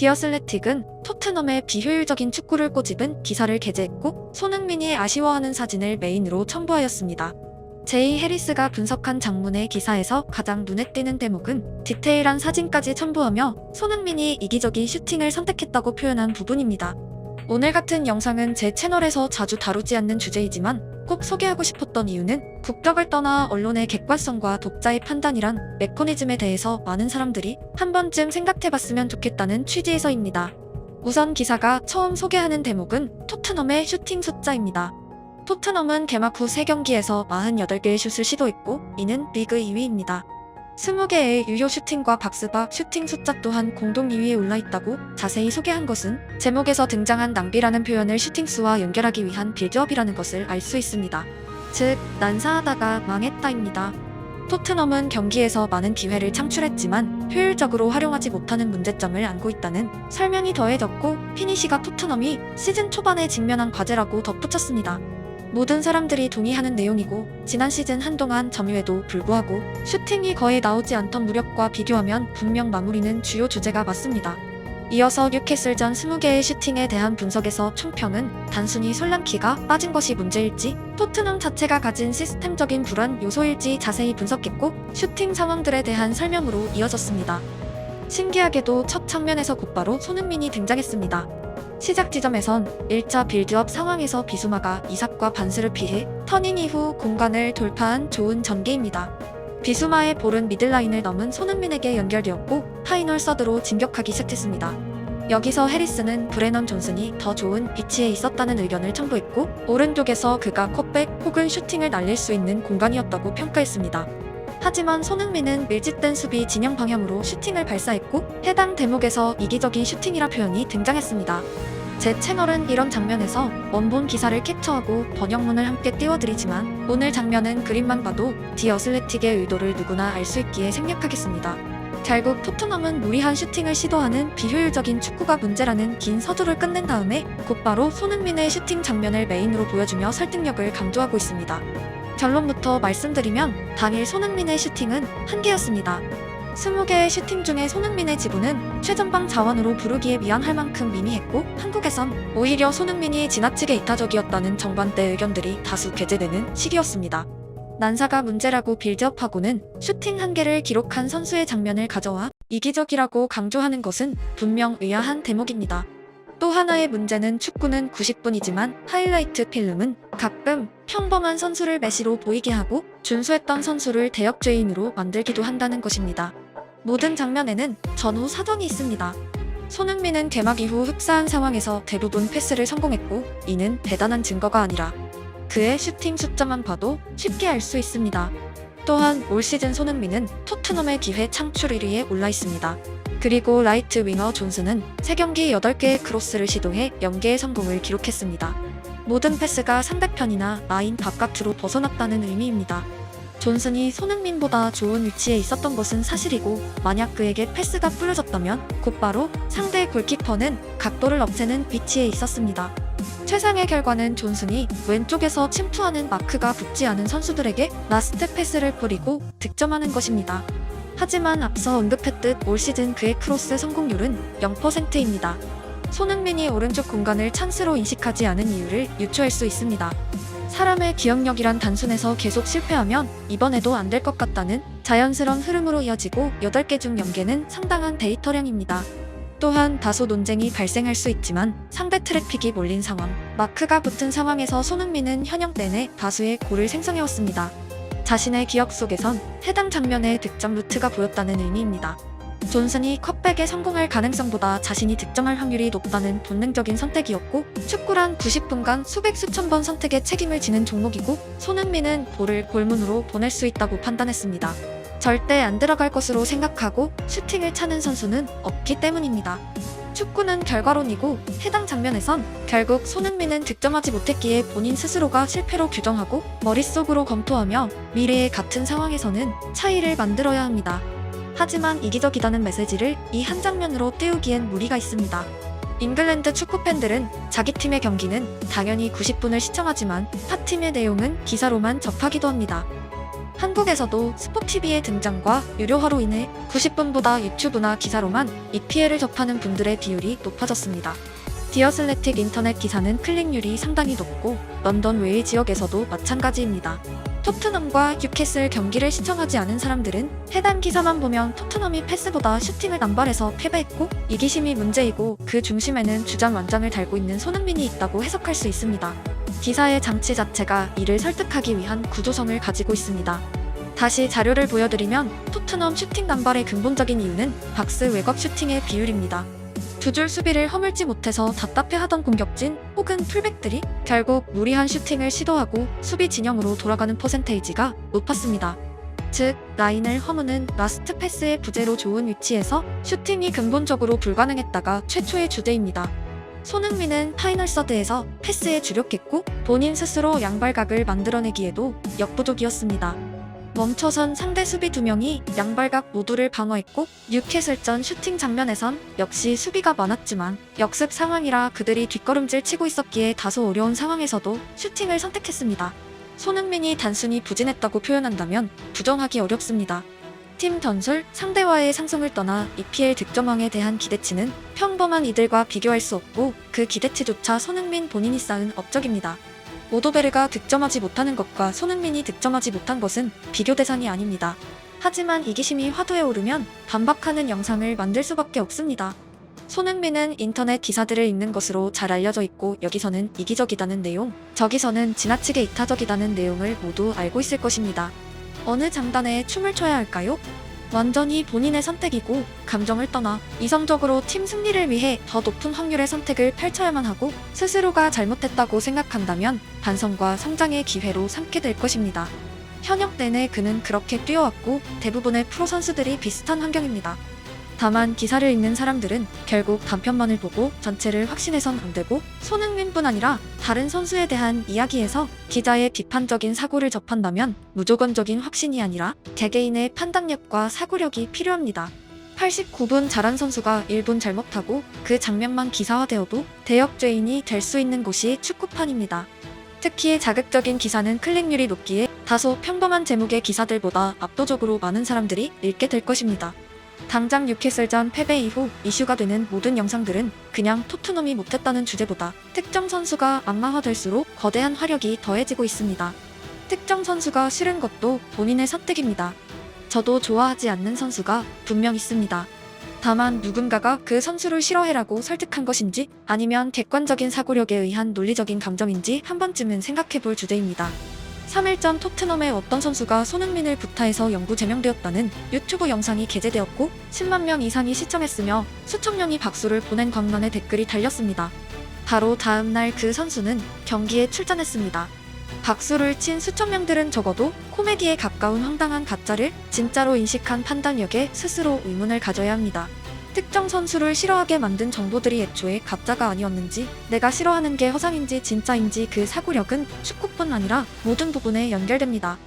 디어슬레틱은 토트넘의 비효율적인 축구를 꼬집은 기사를 게재했고 손흥민이 아쉬워하는 사진을 메인으로 첨부하였습니다. 제이 해리스가 분석한 장문의 기사에서 가장 눈에 띄는 대목은 디테일한 사진까지 첨부하며 손흥민이 이기적인 슈팅을 선택했다고 표현한 부분입니다. 오늘 같은 영상은 제 채널에서 자주 다루지 않는 주제이지만 꼭 소개하고 싶었던 이유는 국적을 떠나 언론의 객관성과 독자의 판단이란 메커니즘에 대해서 많은 사람들이 한 번쯤 생각해봤으면 좋겠다는 취지에서입니다. 우선 기사가 처음 소개하는 대목은 토트넘의 슈팅 숫자입니다. 토트넘은 개막 후 3경기에서 48개의 슛을 시도했고 이는 리그 2위입니다. 20개의 유효 슈팅과 박스박 슈팅 숫자 또한 공동 2위에 올라있다고 자세히 소개한 것은 제목에서 등장한 낭비라는 표현을 슈팅수와 연결하기 위한 빌드업이라는 것을 알 수 있습니다. 즉, 난사하다가 망했다입니다. 토트넘은 경기에서 많은 기회를 창출했지만 효율적으로 활용하지 못하는 문제점을 안고 있다는 설명이 더해졌고 피니시가 토트넘이 시즌 초반에 직면한 과제라고 덧붙였습니다. 모든 사람들이 동의하는 내용이고 지난 시즌 한동안 점유에도 불구하고 슈팅이 거의 나오지 않던 무렵과 비교하면 분명 마무리는 주요 주제가 맞습니다. 이어서 뉴캐슬전 20개의 슈팅에 대한 분석에서 총평은 단순히 솔랑키가 빠진 것이 문제일지 토트넘 자체가 가진 시스템적인 불안 요소일지 자세히 분석했고 슈팅 상황들에 대한 설명으로 이어졌습니다. 신기하게도 첫 장면에서 곧바로 손흥민이 등장했습니다. 시작 지점에선 1차 빌드업 상황에서 비수마가 이삭과 반스를 피해 터닝 이후 공간을 돌파한 좋은 전개입니다. 비수마의 볼은 미들라인을 넘은 손흥민에게 연결되었고 파이널 서드로 진격하기 시작했습니다. 여기서 해리스는 브레넌 존슨이 더 좋은 위치에 있었다는 의견을 첨부했고 오른쪽에서 그가 컷백 혹은 슈팅을 날릴 수 있는 공간이었다고 평가했습니다. 하지만 손흥민은 밀집된 수비 진영 방향으로 슈팅을 발사했고 해당 대목에서 이기적인 슈팅이라 표현이 등장했습니다. 제 채널은 이런 장면에서 원본 기사를 캡처하고 번역문을 함께 띄워드리지만 오늘 장면은 그림만 봐도 디어슬레틱의 의도를 누구나 알 수 있기에 생략하겠습니다. 결국 토트넘은 무리한 슈팅을 시도하는 비효율적인 축구가 문제라는 긴 서두를 끝낸 다음에 곧바로 손흥민의 슈팅 장면을 메인으로 보여주며 설득력을 강조하고 있습니다. 결론부터 말씀드리면 당일 손흥민의 슈팅은 1개였습니다. 20개의 슈팅 중에 손흥민의 지분은 최전방 자원으로 부르기에 미안할 만큼 미미했고 한국에선 오히려 손흥민이 지나치게 이타적이었다는 정반대 의견들이 다수 게재되는 시기였습니다. 난사가 문제라고 빌드업하고는 슈팅 1개를 기록한 선수의 장면을 가져와 이기적이라고 강조하는 것은 분명 의아한 대목입니다. 또 하나의 문제는 축구는 90분이지만 하이라이트 필름은 가끔 평범한 선수를 메시로 보이게 하고 준수했던 선수를 대역죄인으로 만들기도 한다는 것입니다. 모든 장면에는 전후 사정이 있습니다. 손흥민은 개막 이후 흡사한 상황에서 대부분 패스를 성공했고 이는 대단한 증거가 아니라 그의 슈팅 숫자만 봐도 쉽게 알 수 있습니다. 또한 올 시즌 손흥민은 토트넘의 기회 창출 1위에 올라 있습니다. 그리고 라이트 윙어 존슨은 3경기 8개의 크로스를 시도해 0개의 성공을 기록했습니다. 모든 패스가 상대편이나 라인 바깥으로 벗어났다는 의미입니다. 존슨이 손흥민보다 좋은 위치에 있었던 것은 사실이고 만약 그에게 패스가 뿌려졌다면 곧바로 상대 골키퍼는 각도를 없애는 위치에 있었습니다. 최상의 결과는 존슨이 왼쪽에서 침투하는 마크가 붙지 않은 선수들에게 라스트 패스를 뿌리고 득점하는 것입니다. 하지만 앞서 언급했듯 올 시즌 그의 크로스 성공률은 0%입니다. 손흥민이 오른쪽 공간을 찬스로 인식하지 않은 이유를 유추할 수 있습니다. 사람의 기억력이란 단순해서 계속 실패하면 이번에도 안 될 것 같다는 자연스러운 흐름으로 이어지고 8개 중 0개는 상당한 데이터량입니다. 또한 다소 논쟁이 발생할 수 있지만 상대 트래픽이 몰린 상황, 마크가 붙은 상황에서 손흥민은 현역 내내 다수의 골을 생성해왔습니다. 자신의 기억 속에선 해당 장면의 득점 루트가 보였다는 의미입니다. 존슨이 컷백에 성공할 가능성보다 자신이 득점할 확률이 높다는 본능적인 선택이었고 축구란 90분간 수백 수천 번 선택에 책임을 지는 종목이고 손흥민은 볼을 골문으로 보낼 수 있다고 판단했습니다. 절대 안 들어갈 것으로 생각하고 슈팅을 차는 선수는 없기 때문입니다. 축구는 결과론이고 해당 장면에선 결국 손흥민은 득점하지 못했기에 본인 스스로가 실패로 규정하고 머릿속으로 검토하며 미래의 같은 상황에서는 차이를 만들어야 합니다. 하지만 이기적이다는 메시지를 이 한 장면으로 띄우기엔 무리가 있습니다. 잉글랜드 축구팬들은 자기 팀의 경기는 당연히 90분을 시청하지만 타팀의 내용은 기사로만 접하기도 합니다. 한국에서도 스포티비의 등장과 유료화로 인해 90분보다 유튜브나 기사로만 EPL을 접하는 분들의 비율이 높아졌습니다. 디어슬래틱 인터넷 기사는 클릭률이 상당히 높고 런던 외의 지역에서도 마찬가지입니다. 토트넘과 뉴캐슬 경기를 시청하지 않은 사람들은 해당 기사만 보면 토트넘이 패스보다 슈팅을 남발해서 패배했고 이기심이 문제이고 그 중심에는 주장 완장을 달고 있는 손흥민이 있다고 해석할 수 있습니다. 기사의 장치 자체가 이를 설득하기 위한 구조성을 가지고 있습니다. 다시 자료를 보여드리면 토트넘 슈팅 남발의 근본적인 이유는 박스 외곽 슈팅의 비율입니다. 두 줄 수비를 허물지 못해서 답답해하던 공격진 혹은 풀백들이 결국 무리한 슈팅을 시도하고 수비 진영으로 돌아가는 퍼센테이지가 높았습니다. 즉, 라인을 허무는 라스트 패스의 부재로 좋은 위치에서 슈팅이 근본적으로 불가능했다가 최초의 주제입니다. 손흥민은 파이널 서드에서 패스에 주력했고 본인 스스로 양발각을 만들어내기에도 역부족이었습니다. 멈춰선 상대 수비 2명이 양발각 모두를 방어했고 뉴캐슬전 슈팅 장면에선 역시 수비가 많았지만 역습 상황이라 그들이 뒷걸음질 치고 있었기에 다소 어려운 상황에서도 슈팅을 선택했습니다. 손흥민이 단순히 부진했다고 표현한다면 부정하기 어렵습니다. 팀 전술, 상대와의 상승을 떠나 EPL 득점왕에 대한 기대치는 평범한 이들과 비교할 수 없고 그 기대치조차 손흥민 본인이 쌓은 업적입니다. 오도베르가 득점하지 못하는 것과 손흥민이 득점하지 못한 것은 비교 대상이 아닙니다. 하지만 이기심이 화두에 오르면 반박하는 영상을 만들 수밖에 없습니다. 손흥민은 인터넷 기사들을 읽는 것으로 잘 알려져 있고 여기서는 이기적이다는 내용, 저기서는 지나치게 이타적이다는 내용을 모두 알고 있을 것입니다. 어느 장단에 춤을 춰야 할까요? 완전히 본인의 선택이고 감정을 떠나 이성적으로 팀 승리를 위해 더 높은 확률의 선택을 펼쳐야만 하고 스스로가 잘못했다고 생각한다면 반성과 성장의 기회로 삼게 될 것입니다. 현역 내내 그는 그렇게 뛰어왔고 대부분의 프로 선수들이 비슷한 환경입니다. 다만 기사를 읽는 사람들은 결국 단편만을 보고 전체를 확신해선 안 되고 손흥민뿐 아니라 다른 선수에 대한 이야기에서 기자의 비판적인 사고를 접한다면 무조건적인 확신이 아니라 개개인의 판단력과 사고력이 필요합니다. 89분 잘한 선수가 1분 잘못하고 그 장면만 기사화되어도 대역죄인이 될 수 있는 곳이 축구판입니다. 특히 자극적인 기사는 클릭률이 높기에 다소 평범한 제목의 기사들보다 압도적으로 많은 사람들이 읽게 될 것입니다. 당장 뉴캐슬전 패배 이후 이슈가 되는 모든 영상들은 그냥 토트넘이 못했다는 주제보다 특정 선수가 악마화될수록 거대한 화력이 더해지고 있습니다. 특정 선수가 싫은 것도 본인의 선택입니다. 저도 좋아하지 않는 선수가 분명 있습니다. 다만 누군가가 그 선수를 싫어해라고 설득한 것인지 아니면 객관적인 사고력에 의한 논리적인 감정인지 한 번쯤은 생각해볼 주제입니다. 3일 전 토트넘의 어떤 선수가 손흥민을 부타해서 영구 제명되었다는 유튜브 영상이 게재되었고 10만 명 이상이 시청했으며 수천 명이 박수를 보낸 광란의 댓글이 달렸습니다. 바로 다음 날 그 선수는 경기에 출전했습니다. 박수를 친 수천 명들은 적어도 코미디에 가까운 황당한 가짜를 진짜로 인식한 판단력에 스스로 의문을 가져야 합니다. 특정 선수를 싫어하게 만든 정보들이 애초에 가짜가 아니었는지, 내가 싫어하는 게 허상인지 진짜인지 그 사고력은 축구뿐 아니라 모든 부분에 연결됩니다.